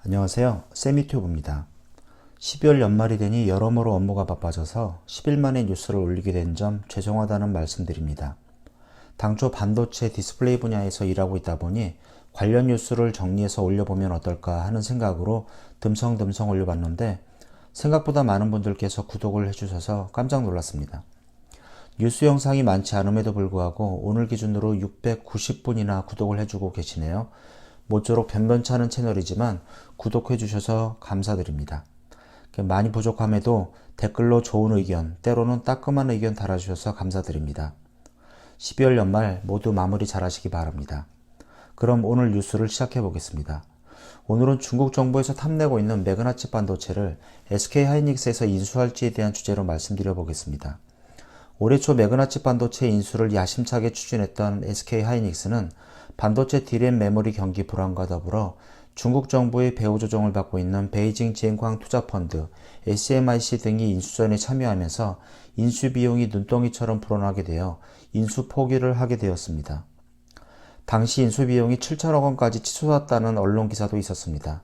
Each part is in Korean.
안녕하세요. 세미튜브입니다. 12월 연말이 되니 여러모로 업무가 바빠져서 10일 만에 뉴스를 올리게 된 점 죄송하다는 말씀드립니다. 당초 반도체 디스플레이 분야에서 일하고 있다 보니 관련 뉴스를 정리해서 올려보면 어떨까 하는 생각으로 듬성듬성 올려봤는데 생각보다 많은 분들께서 구독을 해주셔서 깜짝 놀랐습니다. 뉴스 영상이 많지 않음에도 불구하고 오늘 기준으로 690분이나 구독을 해주고 계시네요. 모쪼록 변변치 않은 채널이지만 구독해주셔서 감사드립니다. 많이 부족함에도 댓글로 좋은 의견, 때로는 따끔한 의견 달아주셔서 감사드립니다. 12월 연말 모두 마무리 잘 하시기 바랍니다. 그럼 오늘 뉴스를 시작해 보겠습니다. 오늘은 중국 정부에서 탐내고 있는 매그나칩 반도체를 SK하이닉스에서 인수할지에 대한 주제로 말씀드려 보겠습니다. 올해 초 매그나칩 반도체 인수를 야심차게 추진했던 SK하이닉스는 반도체 D램 메모리 경기 불안과 더불어 중국 정부의 배후 조정을 받고 있는 베이징 지앤광 투자펀드, SMIC 등이 인수전에 참여하면서 인수 비용이 눈덩이처럼 불어나게 되어 인수 포기를 하게 되었습니다. 당시 인수 비용이 7천억 원까지 치솟았다는 언론 기사도 있었습니다.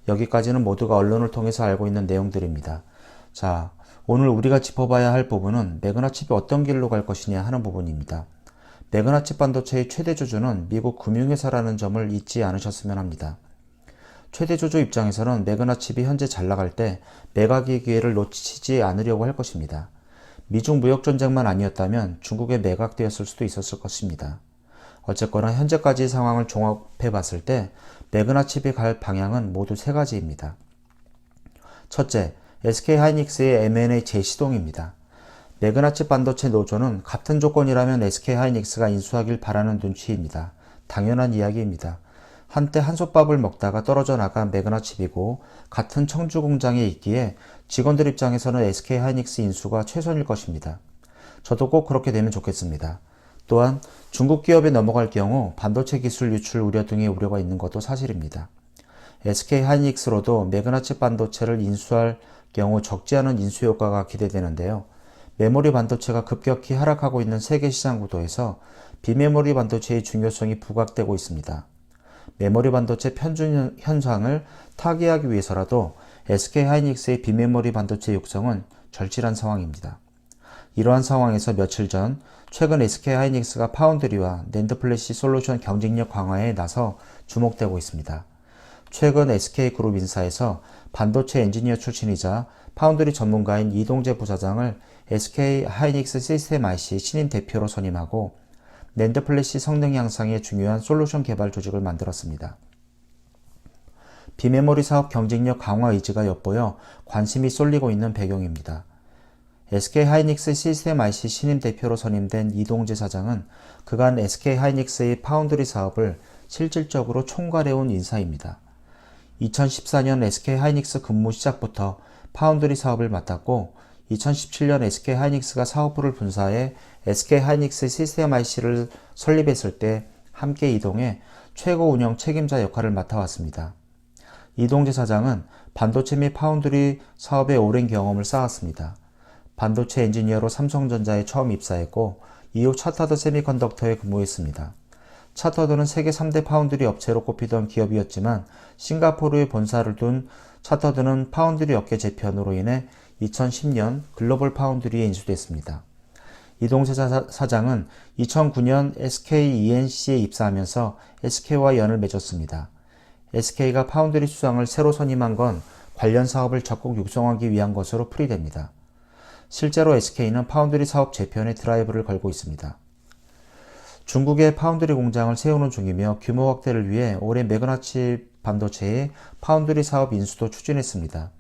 여기까지는 모두가 언론을 통해서 알고 있는 내용들입니다. 자, 오늘 우리가 짚어봐야 할 부분은 매그나칩이 어떤 길로 갈 것이냐 하는 부분입니다. 매그나칩 반도체의 최대 주주는 미국 금융회사라는 점을 잊지 않으셨으면 합니다. 최대 주주 입장에서는 매그나칩이 현재 잘 나갈 때 매각의 기회를 놓치지 않으려고 할 것입니다. 미중 무역 전쟁만 아니었다면 중국에 매각되었을 수도 있었을 것입니다. 어쨌거나 현재까지의 상황을 종합해 봤을 때 매그나칩이 갈 방향은 모두 세 가지입니다. 첫째, SK하이닉스의 M&A 재시동입니다. 매그나칩 반도체 노조는 같은 조건이라면 SK하이닉스가 인수하길 바라는 눈치입니다. 당연한 이야기입니다. 한때 한솥밥을 먹다가 떨어져 나간 매그나칩이고 같은 청주 공장에 있기에 직원들 입장에서는 SK하이닉스 인수가 최선일 것입니다. 저도 꼭 그렇게 되면 좋겠습니다. 또한 중국 기업에 넘어갈 경우 반도체 기술 유출 우려 등의 우려가 있는 것도 사실입니다. SK하이닉스로도 매그나칩 반도체를 인수할 경우 적지 않은 인수 효과가 기대되는데요. 메모리 반도체가 급격히 하락하고 있는 세계 시장 구도에서 비메모리 반도체의 중요성이 부각되고 있습니다. 메모리 반도체 편중 현상을 타개하기 위해서라도 SK하이닉스의 비메모리 반도체 육성은 절실한 상황입니다. 이러한 상황에서 며칠 전 최근 SK하이닉스가 파운드리와 낸드 플래시 솔루션 경쟁력 강화에 나서 주목되고 있습니다. 최근 SK그룹 인사에서 반도체 엔지니어 출신이자 파운드리 전문가인 이동재 부사장을 SK하이닉스 시스템 IC 신임 대표로 선임하고 낸드 플래시 성능 향상에 중요한 솔루션 개발 조직을 만들었습니다. 비메모리 사업 경쟁력 강화 의지가 엿보여 관심이 쏠리고 있는 배경입니다. SK하이닉스 시스템 IC 신임 대표로 선임된 이동재 사장은 그간 SK하이닉스의 파운드리 사업을 실질적으로 총괄해온 인사입니다. 2014년 SK하이닉스 근무 시작부터 파운드리 사업을 맡았고 2017년 SK하이닉스가 사업부를 분사해 SK하이닉스 시스템 IC를 설립했을 때 함께 이동해 최고 운영 책임자 역할을 맡아왔습니다. 이동재 사장은 반도체 및 파운드리 사업에 오랜 경험을 쌓았습니다. 반도체 엔지니어로 삼성전자에 처음 입사했고 이후 차터드 세미컨덕터에 근무했습니다. 차터드는 세계 3대 파운드리 업체로 꼽히던 기업이었지만 싱가포르에 본사를 둔 차터드는 파운드리 업계 재편으로 인해 2010년 글로벌 파운드리에 인수됐습니다. 이동재 사장은 2009년 SKENC에 입사하면서 SK와 연을 맺었습니다. SK가 파운드리 수장을 새로 선임한 건 관련 사업을 적극 육성하기 위한 것으로 풀이됩니다. 실제로 SK는 파운드리 사업 재편에 드라이브를 걸고 있습니다. 중국에 파운드리 공장을 세우는 중이며 규모 확대를 위해 올해 매그나칩 반도체의 파운드리 사업 인수도 추진했습니다.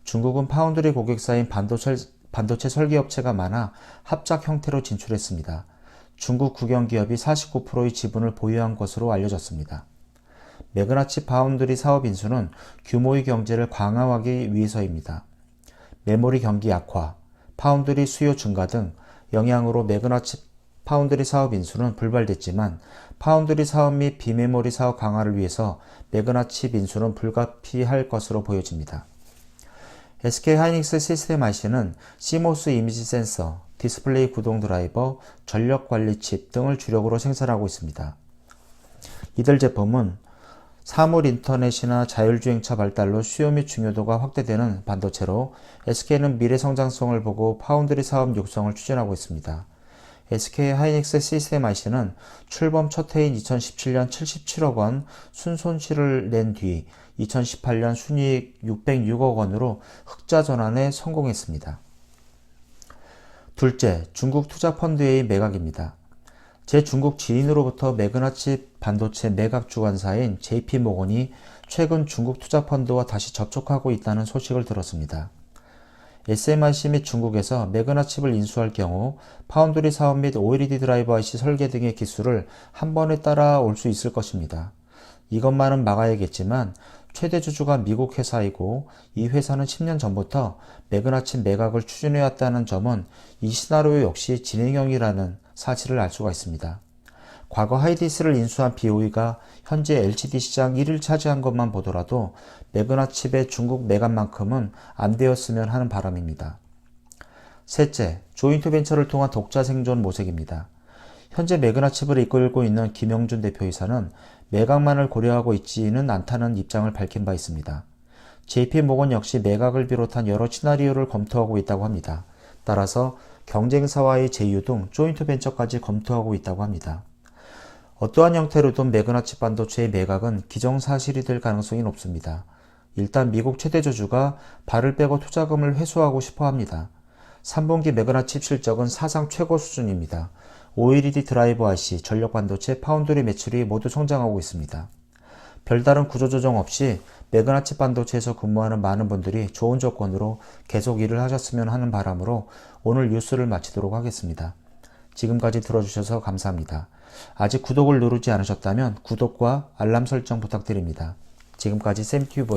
중국은 파운드리 고객사인 반도체 설계업체가 많아 합작 형태로 진출했습니다. 중국 국영기업이 49%의 지분을 보유한 것으로 알려졌습니다. 매그나칩 파운드리 사업 인수는 규모의 경제를 강화하기 위해서입니다. 메모리 경기 약화, 파운드리 수요 증가 등 영향으로 매그나칩 파운드리 사업 인수는 불발됐지만 파운드리 사업 및 비메모리 사업 강화를 위해서 매그나칩 인수는 불가피할 것으로 보여집니다. SK하이닉스 시스템 IC는 CMOS 이미지 센서, 디스플레이 구동 드라이버, 전력 관리 칩 등을 주력으로 생산하고 있습니다. 이들 제품은 사물 인터넷이나 자율주행차 발달로 수요 및 중요도가 확대되는 반도체로 SK는 미래 성장성을 보고 파운드리 사업 육성을 추진하고 있습니다. SK 하이닉스 시스템 IC는 출범 첫 해인 2017년 77억 원 순손실을 낸 뒤 2018년 순이익 606억 원으로 흑자 전환에 성공했습니다. 둘째, 중국 투자 펀드의 매각입니다. 제 중국 지인으로부터 매그나칩 반도체 매각 주관사인 JP모건이 최근 중국 투자 펀드와 다시 접촉하고 있다는 소식을 들었습니다. SMIC 및 중국에서 매그나칩을 인수할 경우 파운드리 사업 및 OLED 드라이버 IC 설계 등의 기술을 한 번에 따라올 수 있을 것입니다. 이것만은 막아야겠지만 최대 주주가 미국 회사이고 이 회사는 10년 전부터 매그나칩 매각을 추진해왔다는 점은 이 시나리오 역시 진행형이라는 사실을 알 수가 있습니다. 과거 하이디스를 인수한 BOE가 현재 LCD 시장 1위를 차지한 것만 보더라도 매그나칩의 중국 매각만큼은 안 되었으면 하는 바람입니다. 셋째, 조인트 벤처를 통한 독자 생존 모색입니다. 현재 매그나칩을 이끌고 있는 김영준 대표이사는 매각만을 고려하고 있지는 않다는 입장을 밝힌 바 있습니다. JP모건 역시 매각을 비롯한 여러 시나리오를 검토하고 있다고 합니다. 따라서 경쟁사와의 제휴 등 조인트 벤처까지 검토하고 있다고 합니다. 어떠한 형태로든 매그나칩 반도체의 매각은 기정사실이 될 가능성이 높습니다. 일단 미국 최대 주주가 발을 빼고 투자금을 회수하고 싶어 합니다. 3분기 매그나칩 실적은 사상 최고 수준입니다. OLED 드라이버 IC, 전력 반도체, 파운드리 매출이 모두 성장하고 있습니다. 별다른 구조조정 없이 매그나칩 반도체에서 근무하는 많은 분들이 좋은 조건으로 계속 일을 하셨으면 하는 바람으로 오늘 뉴스를 마치도록 하겠습니다. 지금까지 들어주셔서 감사합니다. 아직 구독을 누르지 않으셨다면 구독과 알람 설정 부탁드립니다. 지금까지 샘튜브